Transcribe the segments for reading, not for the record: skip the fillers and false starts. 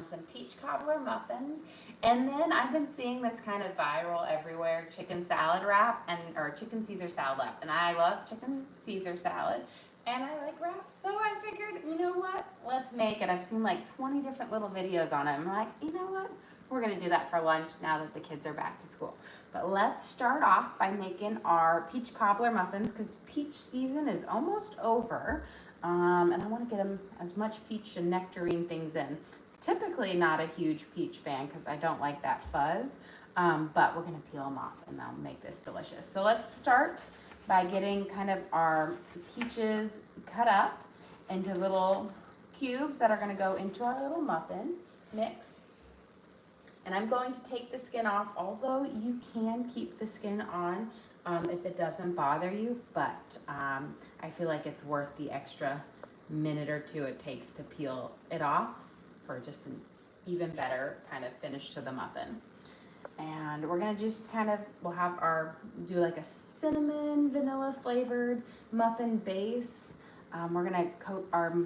some peach cobbler muffins, and then I've been seeing this kind of viral everywhere, chicken salad wrap, or chicken Caesar salad wrap, and I love chicken Caesar salad, and I like wraps, so I figured, you know what, let's make it. I've seen like 20 different little videos on it. I'm like, you know what, we're gonna do that for lunch now that the kids are back to school. But let's start off by making our peach cobbler muffins, because peach season is almost over, and I want to get them as much peach and nectarine things in. Typically not a huge peach fan because I don't like that fuzz, but we're gonna peel them off and that'll make this delicious. So let's start by getting kind of our peaches cut up into little cubes that are gonna go into our little muffin mix. And I'm going to take the skin off, although you can keep the skin on if it doesn't bother you, but I feel like it's worth the extra minute or two it takes to peel it off for just an even better kind of finish to the muffin. And we're gonna just kind of, do like a cinnamon vanilla flavored muffin base. We're gonna coat our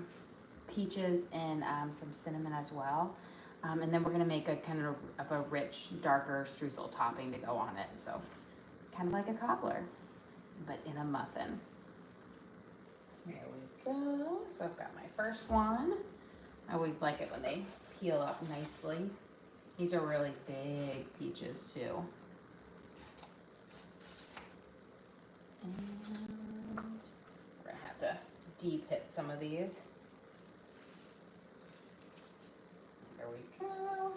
peaches in some cinnamon as well. And then we're gonna make a kind of a rich, darker streusel topping to go on it. So kind of like a cobbler, but in a muffin. There we go. So I've got my first one. I always like it when they peel up nicely. These are really big peaches too. And we're gonna have to de-pit some of these. There we go.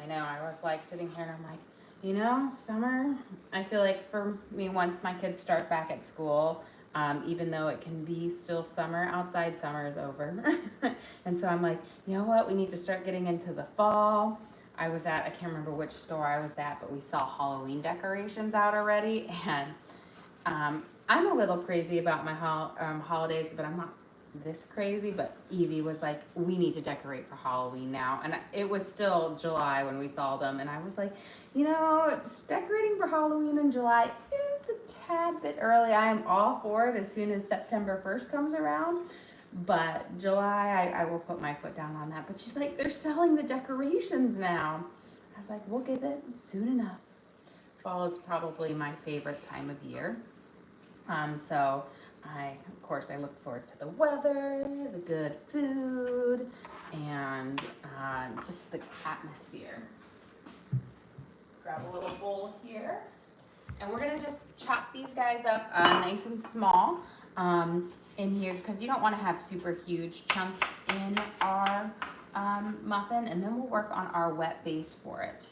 I know, I was like sitting here and I'm like, you know, summer, I feel like for me, once my kids start back at school, even though it can be still summer, outside summer is over. And so I'm like, you know what, we need to start getting into the fall. I can't remember which store I was at, but we saw Halloween decorations out already. And I'm a little crazy about my holidays, but I'm not this crazy. But Evie was like, we need to decorate for Halloween now. And it was still July when we saw them. And I was like, you know, decorating for Halloween in July is a tad bit early. I am all for it as soon as September 1st comes around. But July, I will put my foot down on that. But she's like, they're selling the decorations now. I was like, we'll get it soon enough. Fall is probably my favorite time of year. So of course, I look forward to the weather, the good food, and just the atmosphere. Grab a little bowl here. And we're gonna just chop these guys up nice and small in here, because you don't want to have super huge chunks in our muffin, and then we'll work on our wet base for it.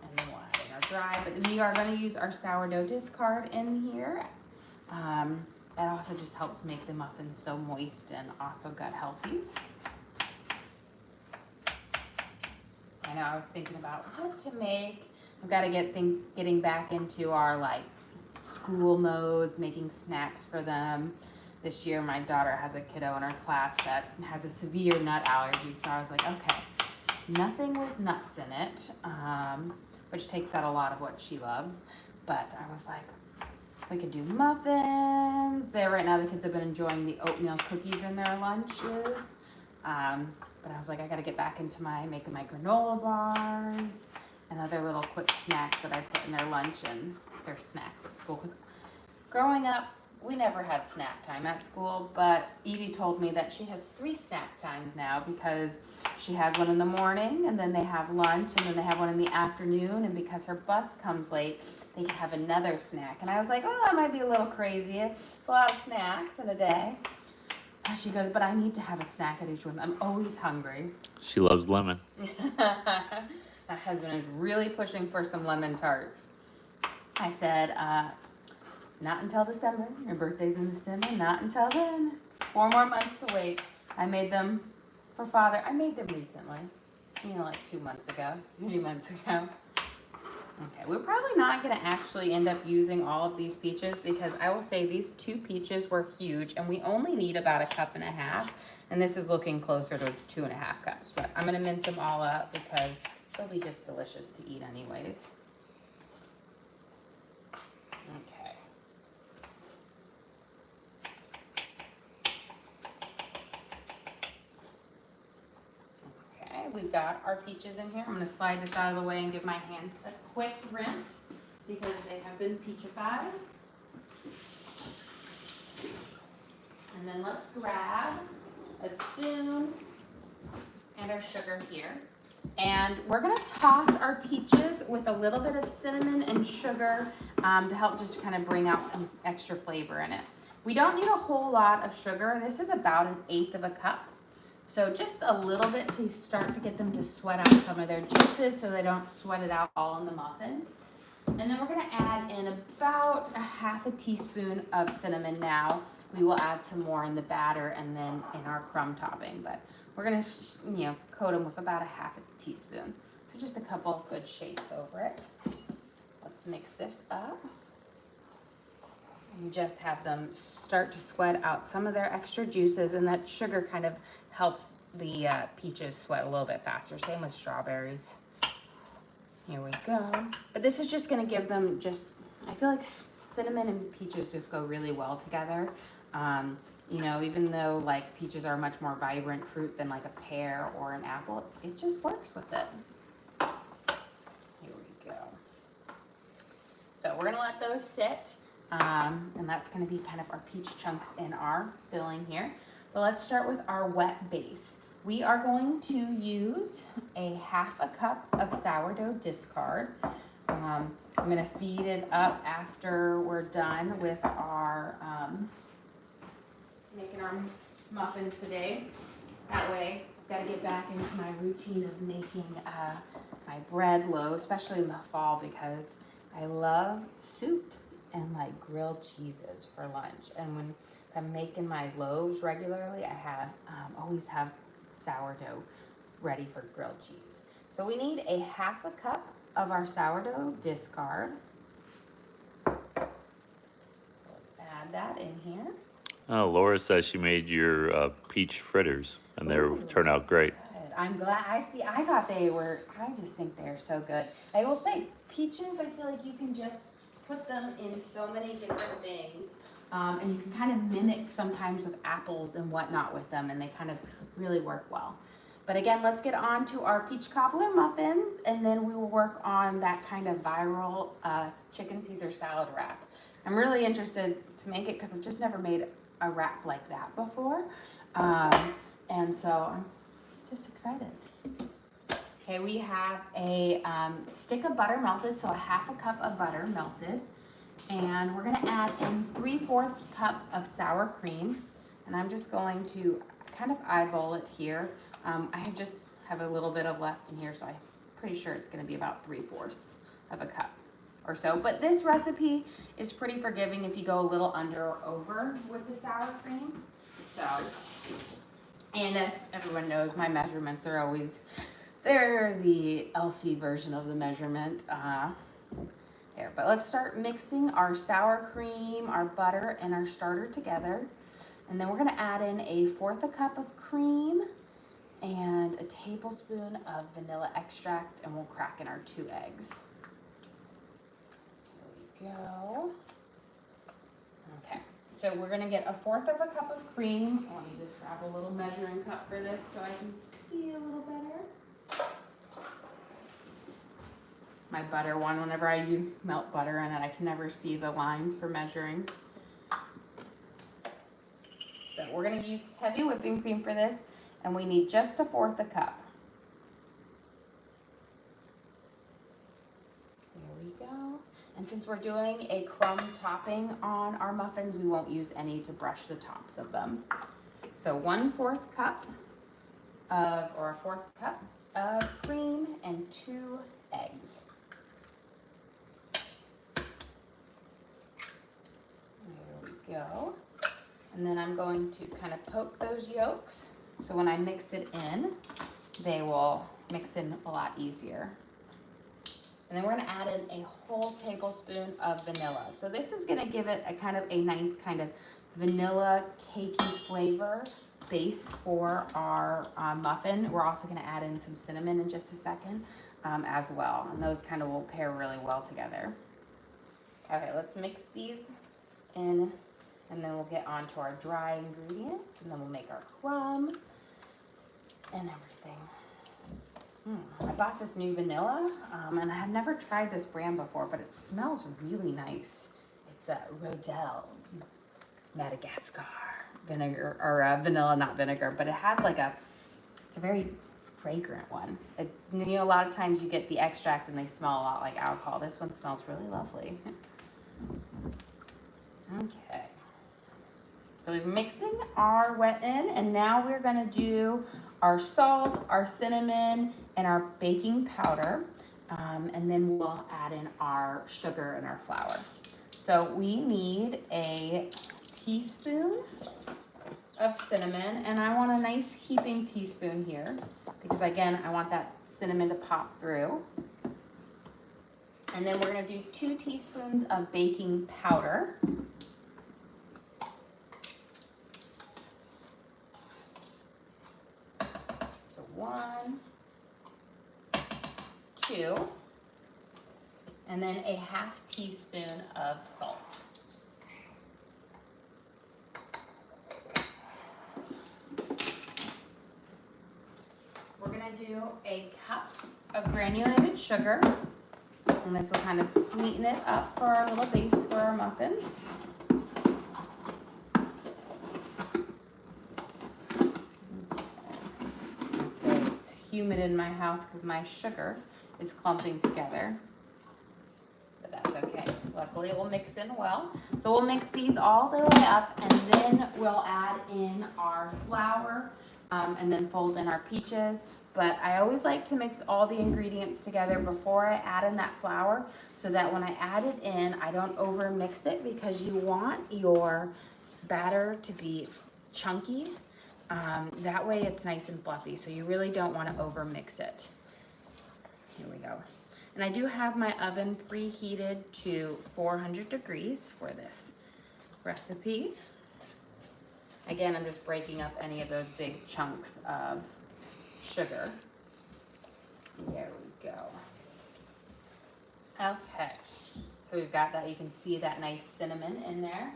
And then we'll add in our dry, but we are going to use our sourdough discard in here. That also just helps make the muffins so moist and also gut healthy. I know, I was thinking about what to make. I've got to getting back into our school modes, making snacks for them. This year my daughter has a kiddo in her class that has a severe nut allergy, so I was like, okay, nothing with nuts in it, which takes out a lot of what she loves. But I was like, we could do muffins. Right now the kids have been enjoying the oatmeal cookies in their lunches. But I was like, I gotta get back into making my granola bars and other little quick snacks that I put in their lunch and their snacks at school. Because growing up, we never had snack time at school, but Evie told me that she has 3 snack times now, because she has one in the morning, and then they have lunch, and then they have one in the afternoon, and because her bus comes late, they can have another snack. And I was like, oh, that might be a little crazy. It's a lot of snacks in a day. And she goes, but I need to have a snack at each one. I'm always hungry. She loves lemon. My husband is really pushing for some lemon tarts. I said, not until December. Your birthday's in December. Not until then. 4 more months to wait. I made them for Father. I made them recently. Like 2 months ago, 3 months ago. Okay, we're probably not going to actually end up using all of these peaches, because I will say these 2 peaches were huge, and we only need about 1.5 cups, and this is looking closer to 2.5 cups. But I'm going to mince them all up because they'll be just delicious to eat anyways. Okay. Okay, we've got our peaches in here. I'm gonna slide this out of the way and give my hands a quick rinse because they have been peachified. And then let's grab a spoon and our sugar here. And we're gonna toss our peaches with a little bit of cinnamon and sugar to help just kind of bring out some extra flavor in it. We don't need a whole lot of sugar. This is about 1/8 of a cup. So just a little bit to start to get them to sweat out some of their juices so they don't sweat it out all in the muffin. And then we're gonna add in about 1/2 teaspoon of cinnamon now. We will add some more in the batter and then in our crumb topping, but we're gonna, coat them with about 1/2 teaspoon. So just a couple of good shakes over it. Let's mix this up. And just have them start to sweat out some of their extra juices, and that sugar kind of helps the peaches sweat a little bit faster. Same with strawberries. Here we go. But this is just gonna give them I feel like cinnamon and peaches just go really well together. Even though like peaches are a much more vibrant fruit than like a pear or an apple, it just works with it. Here we go. So we're gonna let those sit, and that's gonna be kind of our peach chunks in our filling here. But let's start with our wet base. We are going to use 1/2 cup of sourdough discard. I'm gonna feed it up after we're done with our making our muffins today. That way, I've got to get back into my routine of making my bread loaf, especially in the fall, because I love soups and like grilled cheeses for lunch. And when I'm making my loaves regularly, I always have sourdough ready for grilled cheese. So we need 1/2 cup of our sourdough discard. So let's add that in here. Oh, Laura says she made your peach fritters, and they turn out great. Good. I'm glad. I thought they were. I just think they're so good. I will say, peaches. I feel like you can just put them in so many different things, and you can kind of mimic sometimes with apples and whatnot with them, and they kind of really work well. But again, let's get on to our peach cobbler muffins, and then we will work on that kind of viral chicken Caesar salad wrap. I'm really interested to make it because I've just never made a wrap like that before, and so I'm just excited. Okay, we have a stick of butter melted, so 1/2 cup of butter melted, and we're gonna add in 3/4 cup of sour cream, and I'm just going to kind of eyeball it here. I just have a little bit of left in here, so I'm pretty sure it's gonna be about 3/4 of a cup or so. But this recipe is pretty forgiving if you go a little under or over with the sour cream. So, and as everyone knows, my measurements are always, they're the LC version of the measurement. There, but let's start mixing our sour cream, our butter, and our starter together. And then we're gonna add in 1/4 cup of cream and a tablespoon of vanilla extract, and we'll crack in our 2 eggs. Here we go. Okay, so we're gonna get 1/4 cup of cream. Let me just grab a little measuring cup for this so I can see a little better. My butter one, whenever I melt butter in it, I can never see the lines for measuring. So we're gonna use heavy whipping cream for this, and we need just 1/4 cup. There we go. And since we're doing a crumb topping on our muffins, we won't use any to brush the tops of them. So 1/4 cup or 1/4 cup of cream and 2 eggs. There we go. And then I'm going to kind of poke those yolks, so when I mix it in, they will mix in a lot easier. And then we're gonna add in a whole tablespoon of vanilla. So this is gonna give it a kind of a nice kind of vanilla cakey flavor base for our muffin. We're also gonna add in some cinnamon in just a second as well. And those kind of will pair really well together. Okay, let's mix these in, and then we'll get on to our dry ingredients, and then we'll make our crumb and everything. bought this new vanilla, and I had never tried this brand before, but it smells really nice. It's a Rodell Madagascar vinegar, or vanilla, not vinegar, but it has like it's a very fragrant one. It's, you know, a lot of times you get the extract and they smell a lot like alcohol. This one smells really lovely. Okay. So we're mixing our wet in, and now we're gonna do our salt, our cinnamon, and our baking powder. And then we'll add in our sugar and our flour. So we need a teaspoon of cinnamon, and I want a nice heaping teaspoon here because again, I want that cinnamon to pop through. And then we're gonna do 2 teaspoons of baking powder. So 1, 2, and then a half teaspoon of salt. We're gonna do a cup of granulated sugar, and this will kind of sweeten it up for our little base for our muffins. Let's say it's humid in my house because my sugar is clumping together, but that's okay. Luckily, it will mix in well. So we'll mix these all the way up, and then we'll add in our flour, and then fold in our peaches. But I always like to mix all the ingredients together before I add in that flour, so that when I add it in, I don't over mix it, because you want your batter to be chunky. That way it's nice and fluffy, so you really don't want to over mix it. Here we go. And I do have my oven preheated to 400 degrees for this recipe. Again, I'm just breaking up any of those big chunks of sugar. There we go. Okay, so we've got that. You can see that nice cinnamon in there.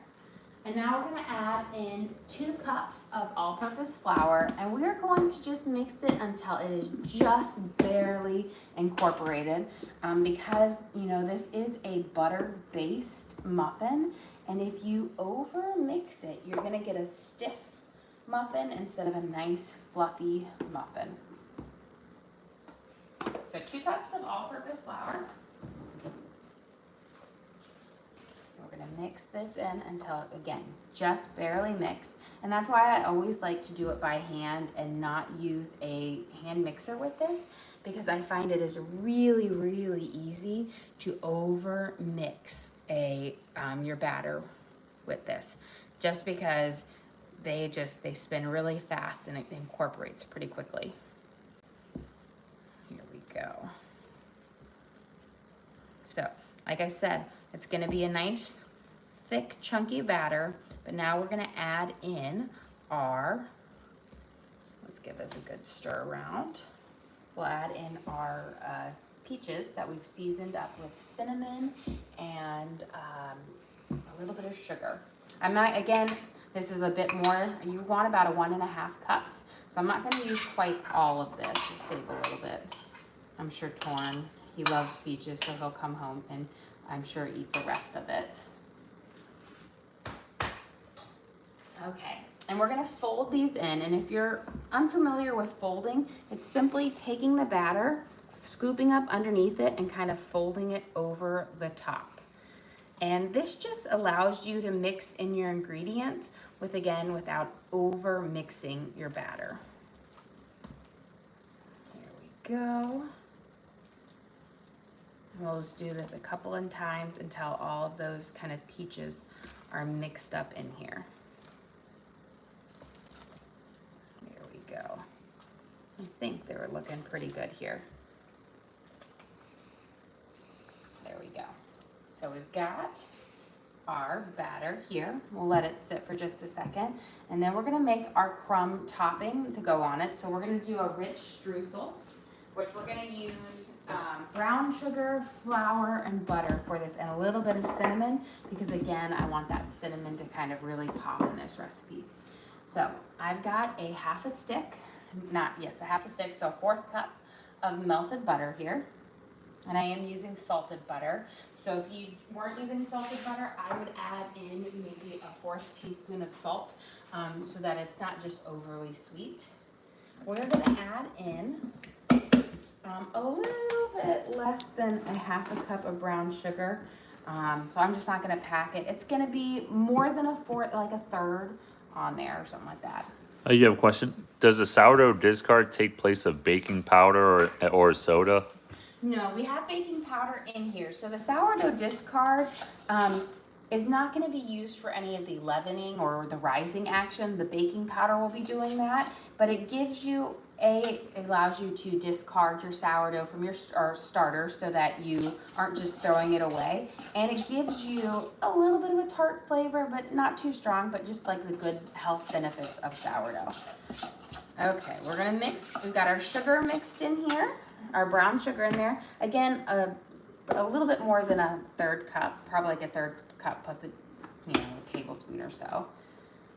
And now we're going to add in 2 cups of all-purpose flour, and we're going to just mix it until it is just barely incorporated, because, you know, this is a butter-based muffin, and if you over mix it, you're going to get a stiff muffin instead of a nice fluffy muffin. So 2 cups of all-purpose flour. We're going to mix this in until, again, just barely mixed. And that's why I always like to do it by hand and not use a hand mixer with this, because I find it is really, really easy to over mix your batter with this, just because they spin really fast and it incorporates pretty quickly. Here we go. So, like I said, it's going to be a nice, thick, chunky batter, but now we're going to add in let's give this a good stir around. We'll add in our peaches that we've seasoned up with cinnamon and a little bit of sugar. Again, this is a bit more, you want about 1.5 cups, so I'm not going to use quite all of this. We'll save a little bit. I'm sure Torrin, he loves peaches, so he'll come home and I'm sure eat the rest of it. Okay, and we're gonna fold these in, and if you're unfamiliar with folding, it's simply taking the batter, scooping up underneath it, and kind of folding it over the top. And this just allows you to mix in your ingredients without over mixing your batter. Here we go. We'll just do this a couple of times until all of those kind of peaches are mixed up in here. There we go. I think they were looking pretty good here. There we go. So we've got our batter here. We'll let it sit for just a second, and then we're going to make our crumb topping to go on it. So we're going to do a rich streusel, which we're going to use brown sugar, flour, and butter for this, and a little bit of cinnamon, because again, I want that cinnamon to kind of really pop in this recipe. So I've got a half a stick, so a 1/4 cup of melted butter here. And I am using salted butter. So if you weren't using salted butter, I would add in maybe a 1/4 teaspoon of salt so that it's not just overly sweet. We're gonna add in a little bit less than a 1/2 cup of brown sugar. So I'm just not gonna pack it. It's gonna be more than a 4th, like a 1/3 on there or something like that. You have a question? Does the sourdough discard take place of baking powder or soda? No, we have baking powder in here. So the sourdough discard is not going to be used for any of the leavening or the rising action. The baking powder will be doing that, but it gives you it allows you to discard your sourdough from your starter so that you aren't just throwing it away. And it gives you a little bit of a tart flavor, but not too strong, but just like the good health benefits of sourdough. Okay, we're gonna mix. We've got our sugar mixed in here, our brown sugar in there. Again, a little bit more than a 1/3 cup, probably like a 1/3 cup plus a tablespoon or so.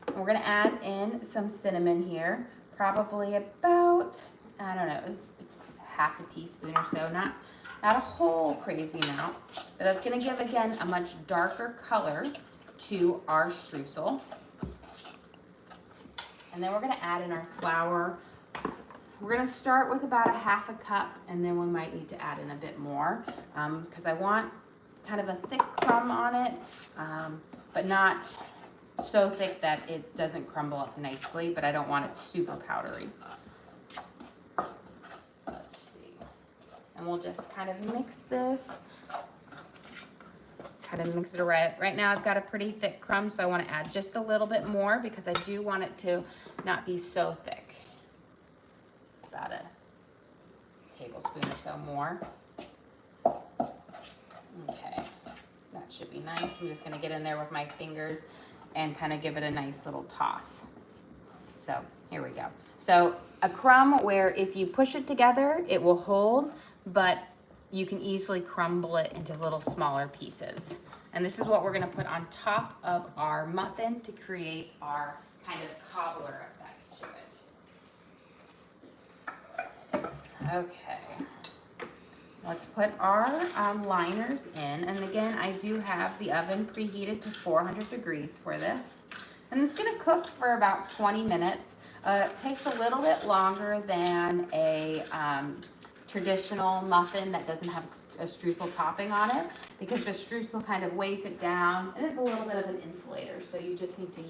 And we're gonna add in some cinnamon here, probably about, I don't know, 1/2 teaspoon or so, not a whole crazy amount. But that's gonna give, again, a much darker color to our streusel. And then we're gonna add in our flour. We're gonna start with about a 1/2 cup, and then we might need to add in a bit more because I want kind of a thick crumb on it, but not so thick that it doesn't crumble up nicely, but I don't want it super powdery. Let's see. And we'll just kind of mix this. Kind of mix it right now. I've got a pretty thick crumb, so I want to add just a little bit more because I do want it to not be so thick. About a tablespoon or so more. Okay, that should be nice. I'm just gonna get in there with my fingers and kind of give it a nice little toss. So here we go. So a crumb where if you push it together, it will hold, but you can easily crumble it into little smaller pieces. And this is what we're gonna put on top of our muffin to create our kind of cobbler effect to it. Okay, let's put our liners in. And again, I do have the oven preheated to 400 degrees for this. And it's gonna cook for about 20 minutes. It takes a little bit longer than a traditional muffin that doesn't have a streusel topping on it because the streusel kind of weighs it down and is a little bit of an insulator. So you just need to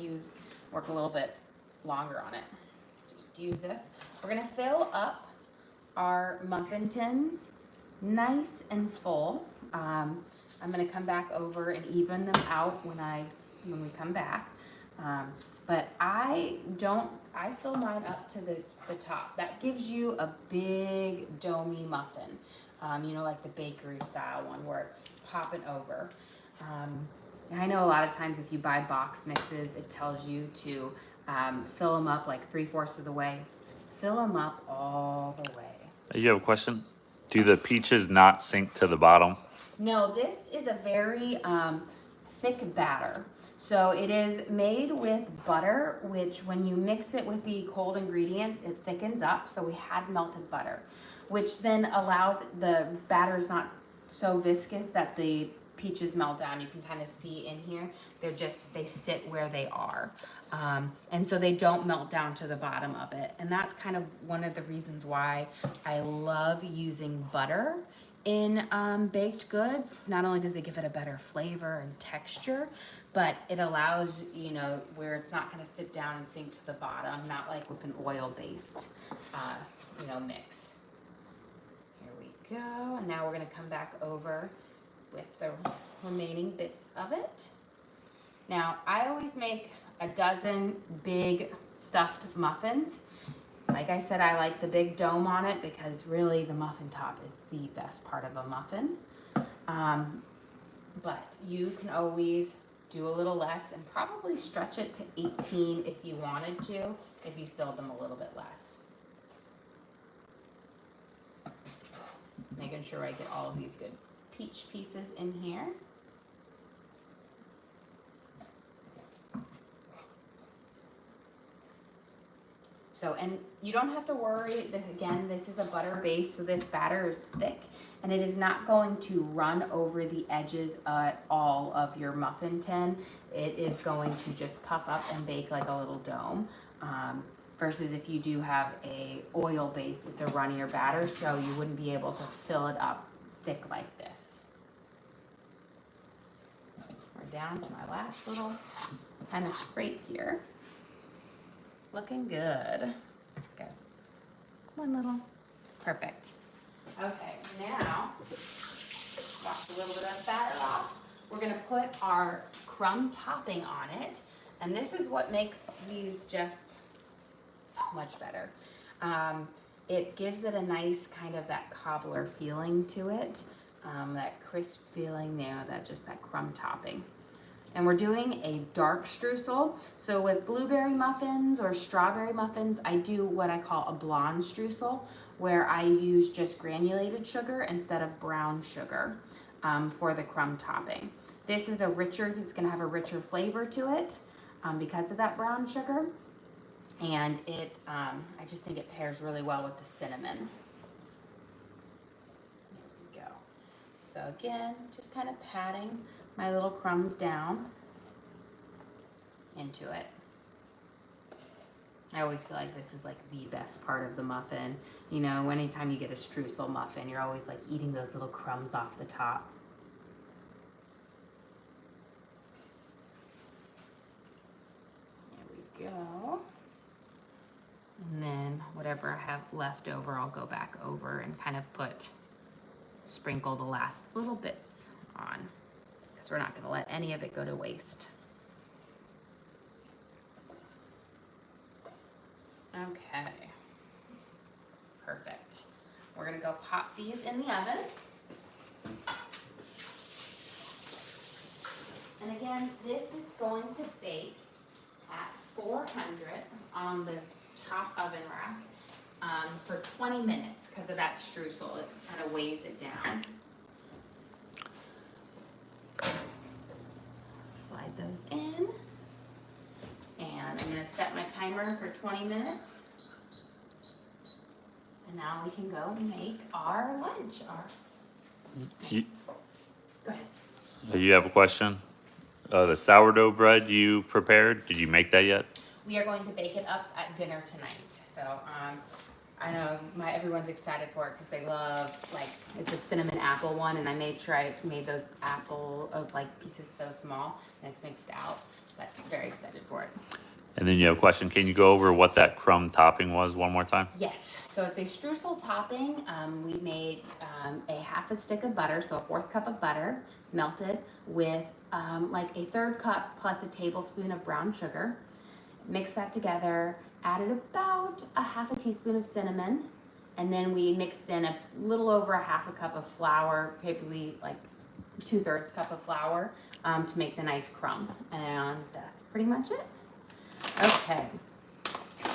work a little bit longer on it. Just use this. We're gonna fill up our muffin tins nice and full. I'm gonna come back over and even them out when we come back. But I fill mine up to the top. That gives you a big domey muffin, like the bakery style one where it's popping over. I know a lot of times if you buy box mixes, it tells you to fill them up like 3/4 of the way. Fill them up all the way. You have a question? Do the peaches not sink to the bottom? No, this is a very thick batter. So it is made with butter, which when you mix it with the cold ingredients, it thickens up. So we had melted butter, which then allows the batter's not so viscous that the peaches melt down. You can kind of see in here, they sit where they are. And so they don't melt down to the bottom of it. And that's kind of one of the reasons why I love using butter in baked goods. Not only does it give it a better flavor and texture, but it allows, where it's not gonna sit down and sink to the bottom, not like with an oil-based, mix. Here we go, and now we're gonna come back over with the remaining bits of it. Now, I always make a dozen big stuffed muffins. Like I said, I like the big dome on it because really the muffin top is the best part of a muffin. But you can always do a little less and probably stretch it to 18 if you wanted to, if you filled them a little bit less. Making sure I get all of these good peach pieces in here. So So, and you don't have to worry, this again, this is a butter base, so this batter is thick and it is not going to run over the edges at all of your muffin tin. It is going to just puff up and bake like a little dome. Versus if you do have a oil base, it's a runnier batter, so you wouldn't be able to fill it up thick like this. We're down to my last little kind of scrape here. Looking good. Good. One little. Perfect. Okay, now, wash a little bit of batter off. We're gonna put our crumb topping on it, and this is what makes these just so much better. It gives it a nice kind of that cobbler feeling to it, that crisp feeling there, that crumb topping. And we're doing a dark streusel. So with blueberry muffins or strawberry muffins, I do what I call a blonde streusel, where I use just granulated sugar instead of brown sugar for the crumb topping. This is it's gonna have a richer flavor to it because of that brown sugar. And I just think it pairs really well with the cinnamon. There we go. So again, just kind of patting my little crumbs down into it. I always feel like this is like the best part of the muffin. You know, anytime you get a streusel muffin, you're always like eating those little crumbs off the top. There we go. And then whatever I have left over, I'll go back over and kind of sprinkle the last little bits on, because we're not going to let any of it go to waste. Okay, perfect. We're going to go pop these in the oven. And again, this is going to bake at 400 on the top oven rack for 20 minutes because of that streusel. It kind of weighs it down. Slide those in. And I'm going to set my timer for 20 minutes. And now we can go and make our lunch. Go ahead. You have a question? The sourdough bread you prepared, did you make that yet? We are going to bake it up at dinner tonight. So I know everyone's excited for it because they love, like, it's a cinnamon apple one, and I made sure I made those apple of like pieces so small and it's mixed out. But very excited for it. And then you have a question, can you go over what that crumb topping was one more time? Yes, so it's a streusel topping. We made a half a stick of butter, so a 4th cup of butter melted with like a 1/3 cup plus a tablespoon of brown sugar. Mix that together, added about a half a teaspoon of cinnamon, and then we mixed in a little over a half a cup of flour, probably like 2/3 cup of flour to make the nice crumb. And that's pretty much it. Okay,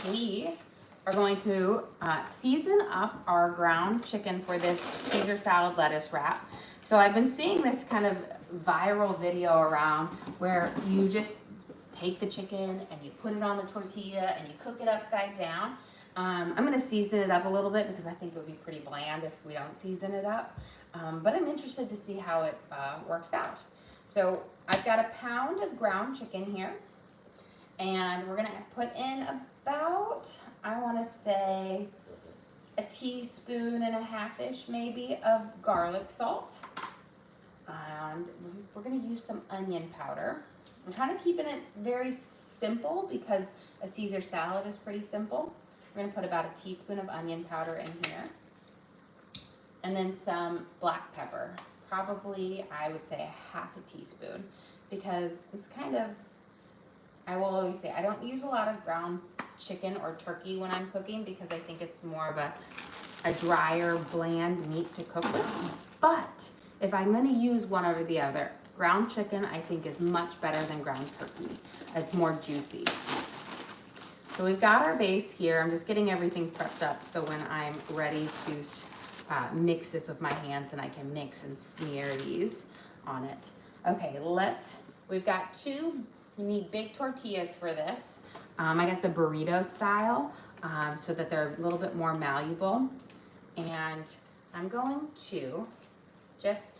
we are going to season up our ground chicken for this Caesar salad lettuce wrap. So I've been seeing this kind of viral video around where you just take the chicken and you put it on the tortilla and you cook it upside down. I'm going to season it up a little bit because I think it would be pretty bland if we don't season it up. But I'm interested to see how it works out. So I've got a pound of ground chicken here. And we're going to put in about, I want to say, a teaspoon and a half-ish maybe of garlic salt. And we're going to use some onion powder. I'm kind of keeping it very simple because a Caesar salad is pretty simple. We're going to put about a teaspoon of onion powder in here. And then some black pepper. Probably, I would say, a half a teaspoon because it's kind of, I will always say, I don't use a lot of ground chicken or turkey when I'm cooking because I think it's more of a drier, bland meat to cook with. But if I'm going to use one over the other, ground chicken I think is much better than ground turkey. It's more juicy. So we've got our base here. I'm just getting everything prepped up so when I'm ready to mix this with my hands and I can mix and smear these on it. Okay, we've got you need big tortillas for this. I got the burrito style. so that they're a little bit more malleable. And I'm going to just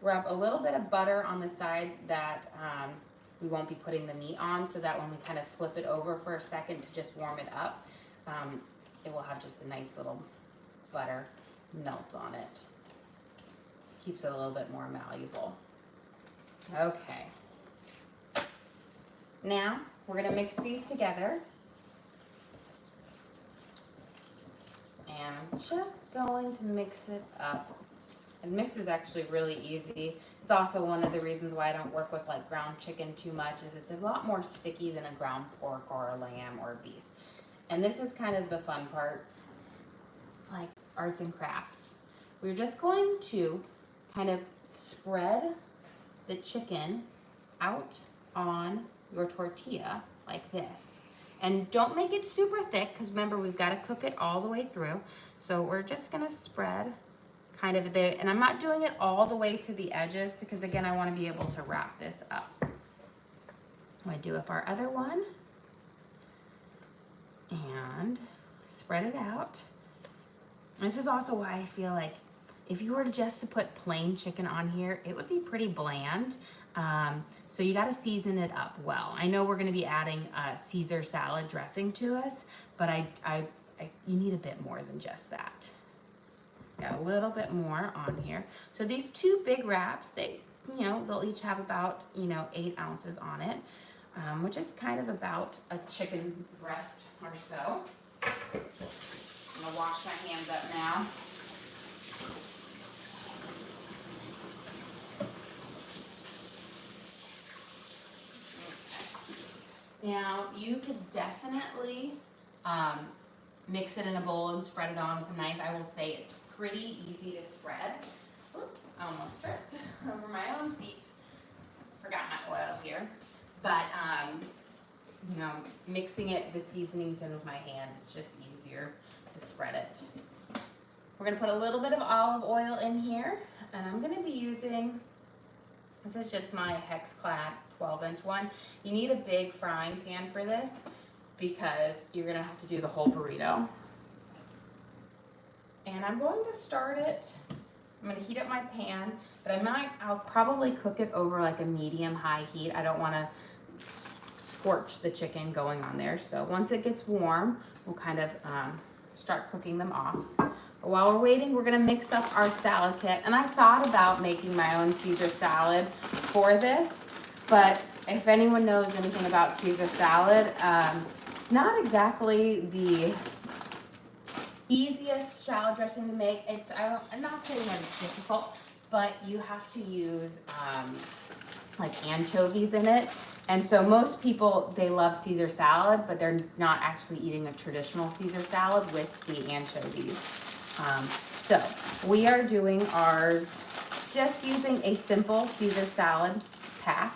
rub a little bit of butter on the side that we won't be putting the meat on, so that when we kind of flip it over for a second to just warm it up, it will have just a nice little butter melt on it. Keeps it a little bit more malleable. Okay. Now we're gonna mix these together. And I'm just going to mix it up. And mix is actually really easy. It's also one of the reasons why I don't work with like ground chicken too much, is it's a lot more sticky than a ground pork or a lamb or a beef. And this is kind of the fun part. It's like arts and crafts. We're just going to kind of spread the chicken out on your tortilla like this. And don't make it super thick, because remember, we've got to cook it all the way through. So we're just gonna spread kind of there, and I'm not doing it all the way to the edges, because again, I want to be able to wrap this up. I'm gonna do up our other one and spread it out. This is also why I feel like if you were just to put plain chicken on here, it would be pretty bland. So you got to season it up well. I know we're going to be adding Caesar salad dressing to us, but you need a bit more than just that. Got a little bit more on here. So these two big wraps, they'll each have about 8 ounces on it, which is kind of about a chicken breast or so. I'm gonna wash my hands up now. Now, you could definitely mix it in a bowl and spread it on with a knife. I will say it's pretty easy to spread. Oop, I almost tripped over my own feet. Forgot my oil here. But, mixing the seasonings in with my hands, it's just easier to spread it. We're gonna put a little bit of olive oil in here, and I'm gonna be using, this is just my Hex-Clad 12-inch one. You need a big frying pan for this, because you're gonna have to do the whole burrito. And I'm going to start it, I'm gonna heat up my pan, but I'll probably cook it over like a medium-high heat. I don't wanna scorch the chicken going on there. So once it gets warm, we'll kind of start cooking them off. But while we're waiting, we're gonna mix up our salad kit. And I thought about making my own Caesar salad for this, but if anyone knows anything about Caesar salad, it's not exactly the easiest salad dressing to make. I'm not saying that it's difficult, but you have to use like anchovies in it. And so most people, they love Caesar salad, but they're not actually eating a traditional Caesar salad with the anchovies. So we are doing ours just using a simple Caesar salad pack,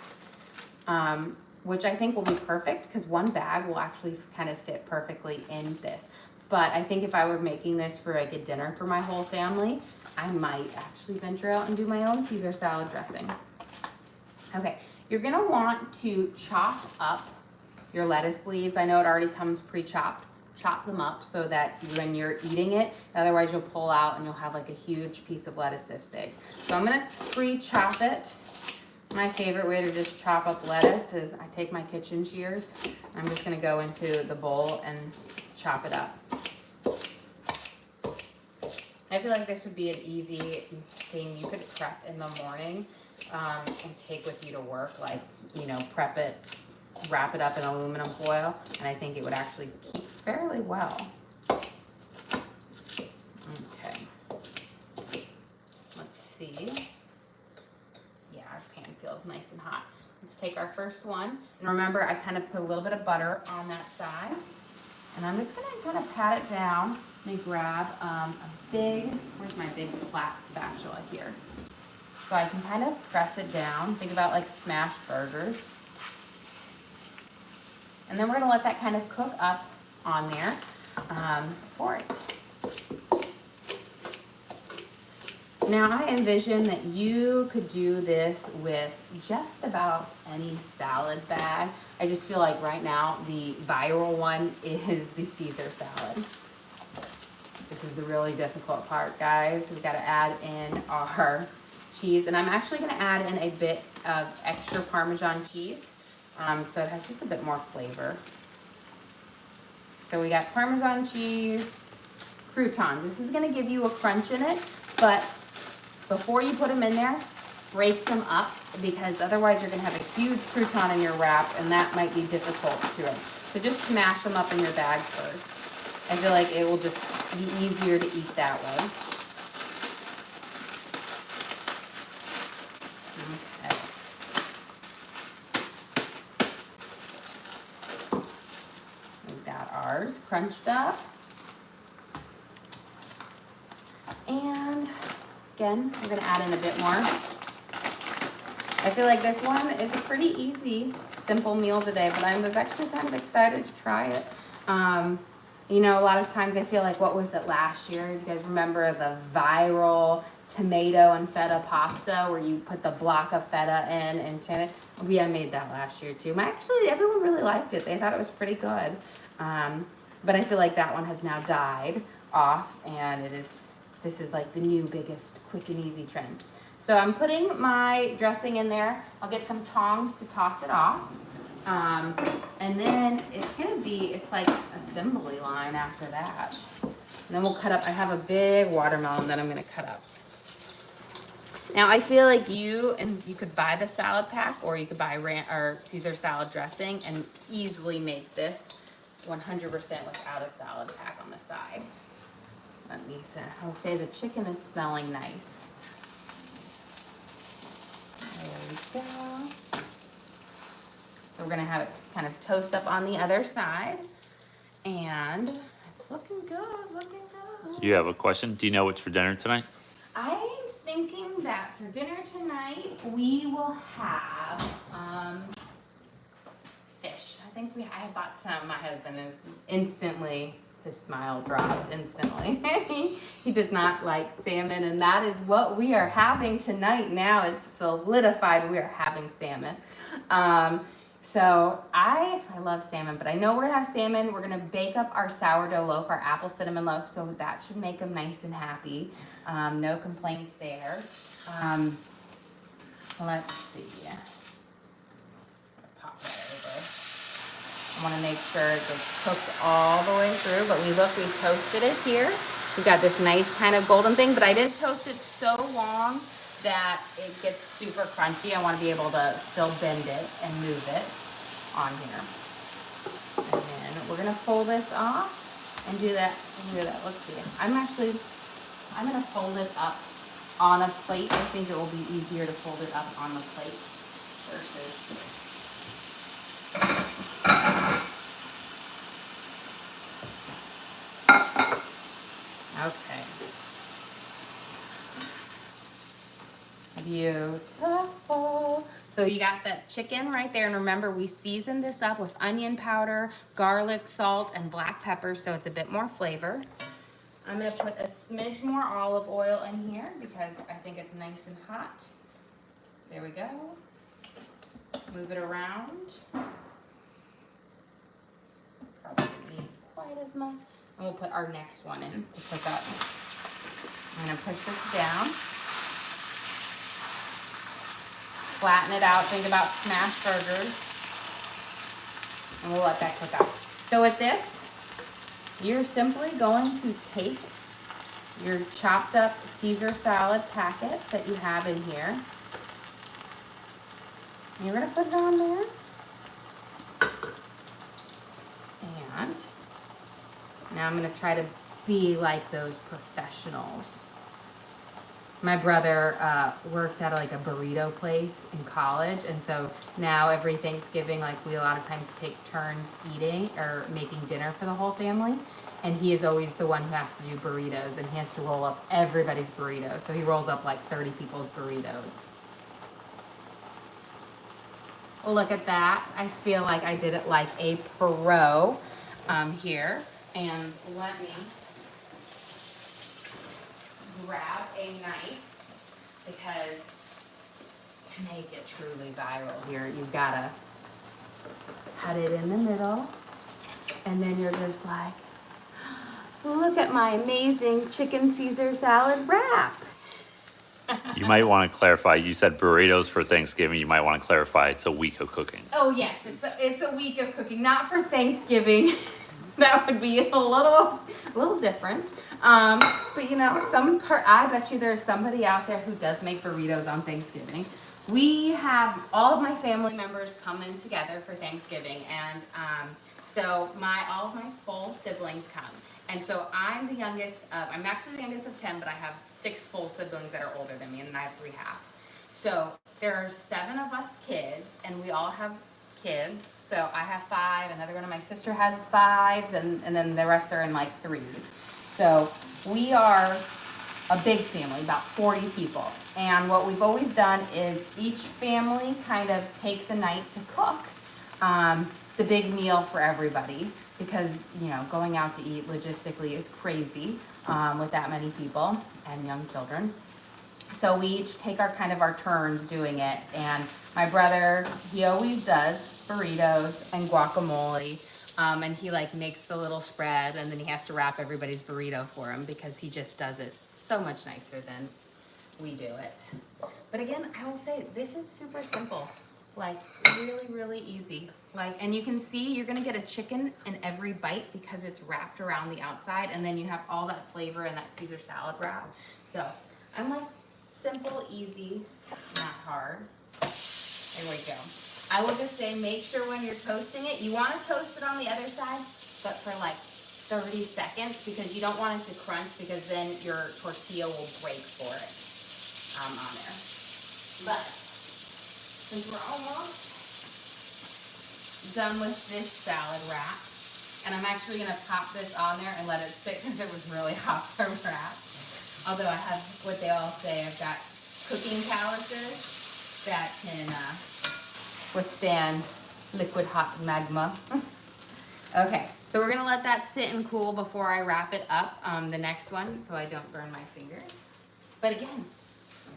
which I think will be perfect, because one bag will actually kind of fit perfectly in this. But I think if I were making this for like a dinner for my whole family, I might actually venture out and do my own Caesar salad dressing. Okay. You're gonna want to chop up your lettuce leaves. I know it already comes pre-chopped. Chop them up so that when you're eating it, otherwise you'll pull out and you'll have like a huge piece of lettuce this big. So I'm gonna pre-chop it. My favorite way to just chop up lettuce is I take my kitchen shears. I'm just gonna go into the bowl and chop it up. I feel like this would be an easy thing you could prep in the morning. And take with you to work, like, prep it, wrap it up in aluminum foil, and I think it would actually keep fairly well. Okay. Let's see. Yeah, our pan feels nice and hot. Let's take our first one, and remember, I kind of put a little bit of butter on that side, and I'm just gonna kind of pat it down. Let me grab where's my big flat spatula here? So I can kind of press it down. Think about like smashed burgers. And then we're gonna let that kind of cook up on there for it. Now I envision that you could do this with just about any salad bag. I just feel like right now the viral one is the Caesar salad. This is the really difficult part, guys. We've got to add in our cheese, and I'm actually going to add in a bit of extra Parmesan cheese, so it has just a bit more flavor. So we got Parmesan cheese, croutons. This is going to give you a crunch in it, but before you put them in there, break them up, because otherwise you're going to have a huge crouton in your wrap, and that might be difficult to it. So just smash them up in your bag first. I feel like it will just be easier to eat that way. Okay. We've got ours crunched up. And again, we're gonna add in a bit more. I feel like this one is a pretty easy, simple meal today, but I was actually kind of excited to try it. You know, a lot of times I feel like, what was it last year? You guys remember the viral tomato and feta pasta where you put the block of feta in and turn it? I made that last year too. Actually, everyone really liked it. They thought it was pretty good. But I feel like that one has now died off, and this is like the new biggest quick and easy trend. So I'm putting my dressing in there. I'll get some tongs to toss it off. And then it's like assembly line after that. And then we'll cut up, I have a big watermelon that I'm gonna cut up. Now I feel like you could buy the salad pack, or you could buy Caesar salad dressing and easily make this 100% without a salad pack on the side. I'll say the chicken is smelling nice. There we go. So we're gonna have it kind of toast up on the other side. And it's looking good, looking good. You have a question? Do you know what's for dinner tonight? I'm thinking that for dinner tonight, we will have fish. I bought some. My husband is instantly, his smile dropped instantly. He does not like salmon, and that is what we are having tonight. Now it's solidified, we are having salmon. So I love salmon, but I know we're gonna have salmon. We're gonna bake up our sourdough loaf, our apple cinnamon loaf, so that should make them nice and happy. No complaints there. Let's see. Pop that over. I wanna make sure it gets cooked all the way through, but we toasted it here. We've got this nice kind of golden thing, but I didn't toast it so long that it gets super crunchy. I want to be able to still bend it and move it on here. And then we're gonna fold this off and do that. Let's see. I'm gonna fold it up on a plate. I think it will be easier to fold it up on the plate versus. Okay. Beautiful. So you got that chicken right there, and remember we seasoned this up with onion powder, garlic, salt, and black pepper, so it's a bit more flavor. I'm gonna put a smidge more olive oil in here because I think it's nice and hot. There we go. Move it around. Probably didn't need quite as much. And we'll put our next one in to cook up. I'm gonna push this down. Flatten it out, think about smash burgers, and we'll let that cook up. So with this, you're simply going to take your chopped up Caesar salad packet that you have in here, and you're gonna put it on there, and now I'm gonna try to be like those professionals. My brother worked at like a burrito place in college, and so now every Thanksgiving, like we a lot of times take turns eating or making dinner for the whole family, and he is always the one who has to do burritos, and he has to roll up everybody's burritos. So he rolls up like 30 people's burritos. Well, look at that. I feel like I did it like a pro here, and let me grab a knife. because to make it truly viral here, you've gotta cut it in the middle, and then you're just like, look at my amazing chicken Caesar salad wrap. You might want to clarify. You said burritos for Thanksgiving. You might want to clarify it's a week of cooking. Oh yes, it's a week of cooking, not for Thanksgiving. That would be a little different. But you know, I bet you there's somebody out there who does make burritos on Thanksgiving. We have all of my family members come in together for Thanksgiving, and so all of my full siblings come. And so I'm actually the youngest of 10, but I have 6 full siblings that are older than me, and I have 3 halves. So there are 7 of us kids, and we all have kids. So I have 5, another one of my sister has 5s, and then the rest are in like 3s. So we are a big family, about 40 people. And what we've always done is each family kind of takes a night to cook the big meal for everybody, because you know, going out to eat logistically is crazy with that many people and young children. So we each take our turns doing it. And my brother, he always does burritos and guacamole. And he like makes the little spread, and then he has to wrap everybody's burrito for him because he just does it so much nicer than we do it. But again, I will say this is super simple, like really, really easy. Like, and you can see you're gonna get a chicken in every bite because it's wrapped around the outside, and then you have all that flavor in that Caesar salad wrap. So I'm like, simple, easy, not hard. There we go. I will just say, make sure when you're toasting it, you want to toast it on the other side, but for like 30 seconds, because you don't want it to crunch, because then your tortilla will break for it on there. But since we're almost done with this salad wrap, and I'm actually going to pop this on there and let it sit because it was really hot to wrap. Although I have what they all say, I've got cooking calluses that can withstand liquid hot magma. Okay, so we're gonna let that sit and cool before I wrap it up, the next one, so I don't burn my fingers. But again,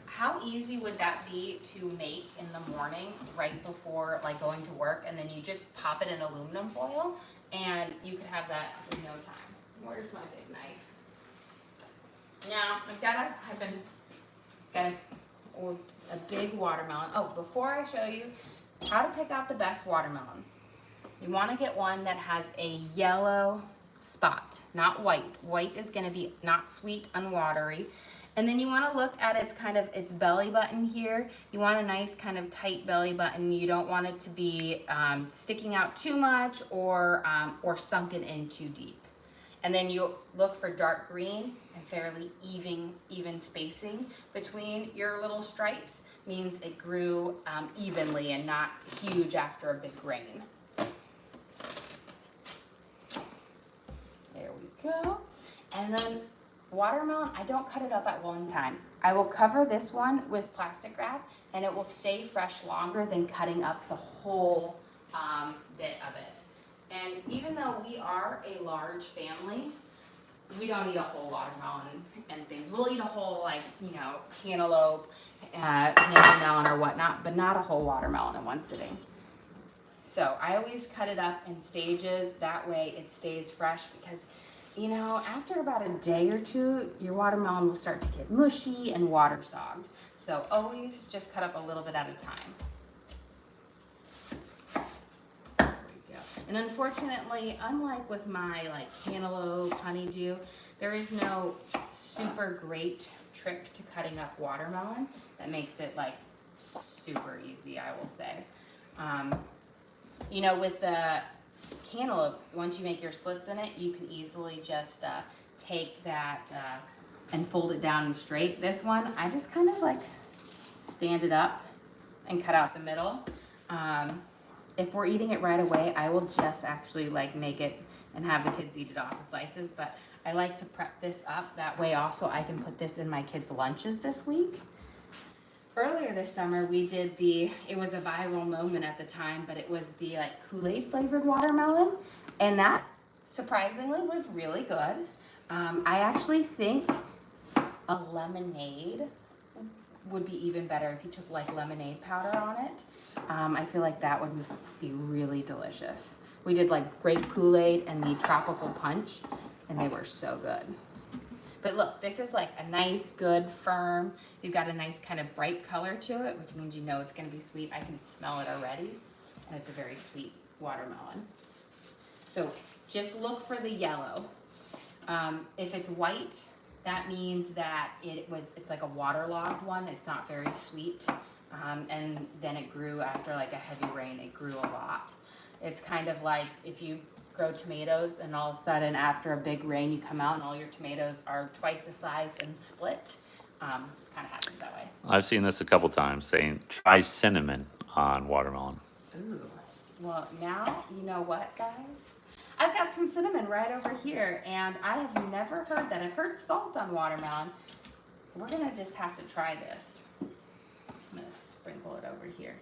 how easy would that be to make in the morning right before like going to work, and then you just pop it in aluminum foil and you could have that in no time. Where's my big knife? Now I've got a big watermelon. Oh, before I show you how to pick out the best watermelon, you want to get one that has a yellow spot, not white. White is going to be not sweet, unwatery. And then you want to look at its belly button here. You want a nice kind of tight belly button. You don't want it to be sticking out too much or sunken in too deep. And then you look for dark green and fairly even spacing between your little stripes. Means it grew evenly and not huge after a big rain. There we go. And then watermelon, I don't cut it up at one time. I will cover this one with plastic wrap, and it will stay fresh longer than cutting up the whole bit of it. And even though we are a large family, we don't eat a whole watermelon and things. We'll eat a whole, like, you know, cantaloupe, melon or whatnot, but not a whole watermelon in one sitting. So I always cut it up in stages. That way it stays fresh, because, you know, after about a day or two, your watermelon will start to get mushy and waterlogged. So always just cut up a little bit at a time. And unfortunately, unlike with my like cantaloupe, honeydew, there is no super great trick to cutting up watermelon that makes it like super easy, I will say. You know, with the cantaloupe, once you make your slits in it, you can easily just take that and fold it down and straight. This one, I just kind of like stand it up and cut out the middle. If we're eating it right away, I will just actually like make it and have the kids eat it off the slices, but I like to prep this up. That way also I can put this in my kids' lunches this week. Earlier this summer, we did it was a viral moment at the time, but it was the like Kool-Aid flavored watermelon, and that surprisingly was really good. I actually think a lemonade would be even better if you took like lemonade powder on it. I feel like that would be really delicious. We did like grape Kool-Aid and the tropical punch, and they were so good. But look, this is like a nice, good, firm. You've got a nice kind of bright color to it, which means you know it's gonna be sweet. I can smell it already, and it's a very sweet watermelon. So just look for the yellow. If it's white, that means that it's like a waterlogged one. It's not very sweet. And then it grew after like a heavy rain, it grew a lot. It's kind of like if you grow tomatoes and all of a sudden after a big rain you come out and all your tomatoes are twice the size and split. It kind of happens that way. I've seen this a couple times saying try cinnamon on watermelon. Ooh, well now you know what, guys? I've got some cinnamon right over here, and I have never heard that. I've heard salt on watermelon. We're gonna just have to try this. I'm gonna sprinkle it over here.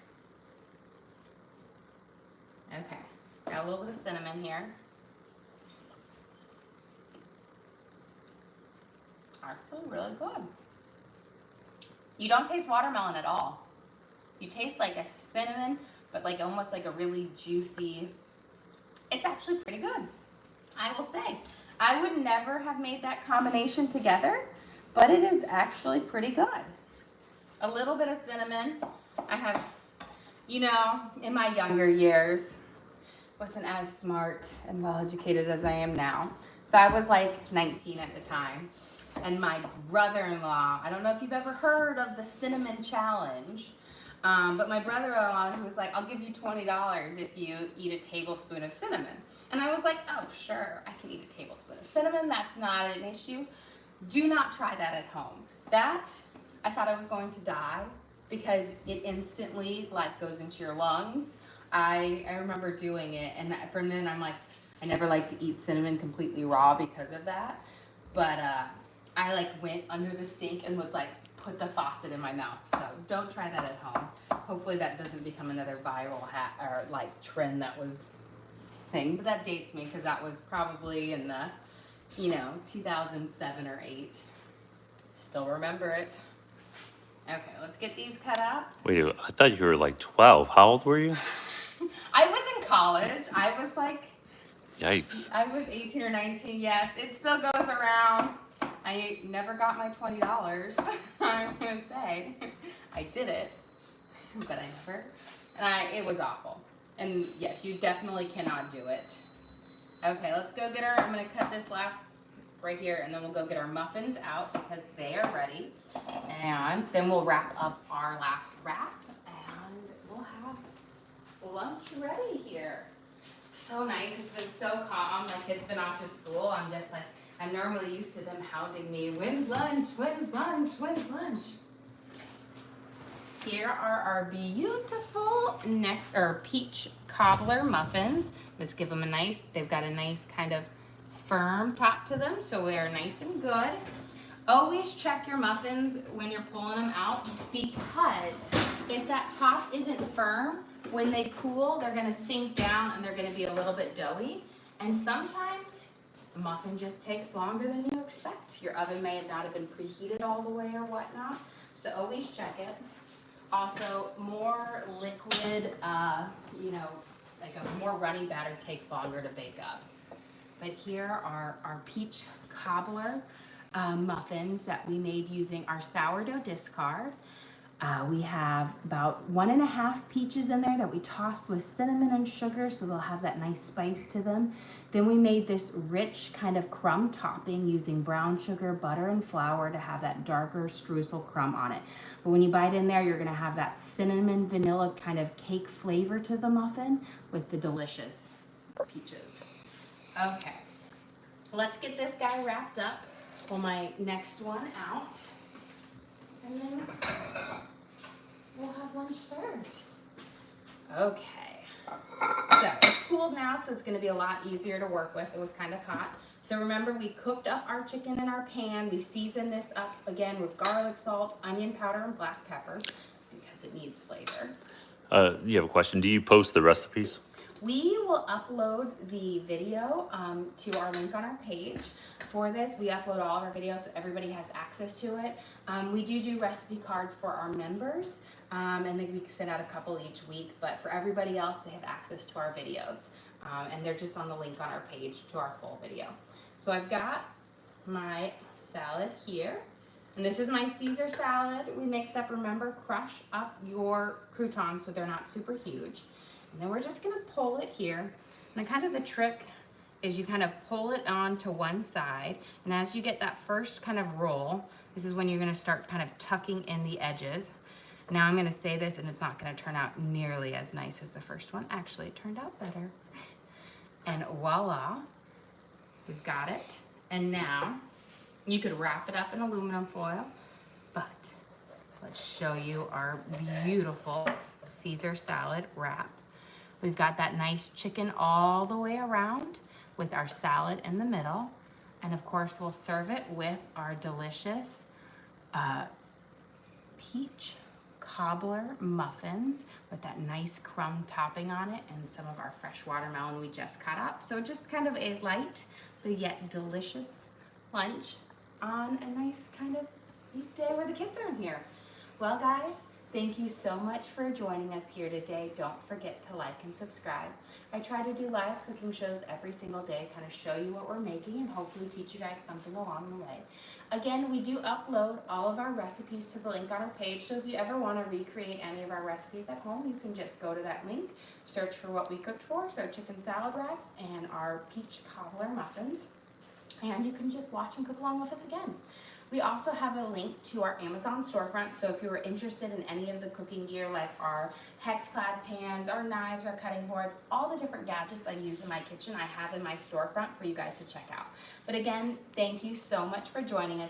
Okay, got a little bit of cinnamon here. Actually really good. You don't taste watermelon at all. You taste like a cinnamon, but like almost like a really juicy. It's actually pretty good. I will say, I would never have made that combination together, but it is actually pretty good. A little bit of cinnamon. I have, you know, in my younger years, wasn't as smart and well educated as I am now. So I was like 19 at the time. And my brother-in-law, I don't know if you've ever heard of the cinnamon challenge, but my brother-in-law, he was like, I'll give you $20 if you eat a tablespoon of cinnamon. And I was like, oh, sure, I can eat a tablespoon of cinnamon. That's not an issue. Do not try that at home. That, I thought I was going to die because it instantly like goes into your lungs. I remember doing it, and from then I'm like, I never like to eat cinnamon completely raw because of that. But I like went under the sink and was like, put the faucet in my mouth. So don't try that at home. Hopefully that doesn't become another viral or like trend that was thing. But that dates me because that was probably in the, 2007 or 8. Still remember it. Okay, let's get these cut up. Wait, I thought you were like 12. How old were you? I was in college. I was like, Yikes. I was 18 or 19. Yes, it still goes around. I never got my $20. I'm gonna say I did it, but I never. And it was awful. And yes, you definitely cannot do it. Okay, let's go get I'm gonna cut this last right here, and then we'll go get our muffins out because they are ready. And then we'll wrap up our last wrap, and we'll have lunch ready here. It's so nice. It's been so calm. My kids been off to school. I'm just like, I'm normally used to them hounding me. When's lunch? When's lunch? When's lunch? Here are our beautiful peach cobbler muffins. Let's give them they've got a nice kind of firm top to them, so they're nice and good. Always check your muffins when you're pulling them out, because if that top isn't firm, when they cool, they're gonna sink down and they're gonna be a little bit doughy. And sometimes the muffin just takes longer than you expect. Your oven may not have been preheated all the way or whatnot, so always check it. Also, more liquid, like a more runny batter takes longer to bake up. But here are our peach cobbler muffins that we made using our sourdough discard. We have about 1.5 peaches in there that we tossed with cinnamon and sugar, so they'll have that nice spice to them. Then we made this rich kind of crumb topping using brown sugar, butter, and flour to have that darker streusel crumb on it. But when you bite in there, you're gonna have that cinnamon vanilla kind of cake flavor to the muffin with the delicious peaches. Okay, let's get this guy wrapped up. Pull my next one out. And then we'll have lunch served. Okay. So it's cooled now, so it's gonna be a lot easier to work with. It was kind of hot. So remember, we cooked up our chicken in our pan. We seasoned this up again with garlic salt, onion powder, and black pepper because it needs flavor. You have a question. Do you post the recipes? We will upload the video to our link on our page. For this, we upload all of our videos so everybody has access to it. We do recipe cards for our members, and then we can send out a couple each week, but for everybody else, they have access to our videos. And they're just on the link on our page to our full video. So I've got my salad here. And this is my Caesar salad we mixed up. Remember, crush up your croutons so they're not super huge. And then we're just gonna pull it here. And kind of the trick is you kind of pull it on to one side. And as you get that first kind of roll, this is when you're gonna start kind of tucking in the edges. Now I'm gonna say this and it's not gonna turn out nearly as nice as the first one. Actually, it turned out better. And voila, we've got it. And now, you could wrap it up in aluminum foil, but let's show you our beautiful Caesar salad wrap. We've got that nice chicken all the way around with our salad in the middle. And of course, we'll serve it with our delicious peach cobbler muffins with that nice crumb topping on it and some of our fresh watermelon we just cut up. So just kind of a light but yet delicious lunch on a nice kind of weekday where the kids aren't here. Well guys, thank you so much for joining us here today. Don't forget to like and subscribe. I try to do live cooking shows every single day, kind of show you what we're making and hopefully teach you guys something along the way. Again, we do upload all of our recipes to the link on our page, so if you ever want to recreate any of our recipes at home, you can just go to that link, search for what we cooked for, so chicken salad wraps and our peach cobbler muffins. And you can just watch and cook along with us again. We also have a link to our Amazon storefront, so if you were interested in any of the cooking gear like our hex-clad pans, our knives, our cutting boards, all the different gadgets I use in my kitchen, I have in my storefront for you guys to check out. But again, thank you so much for joining us.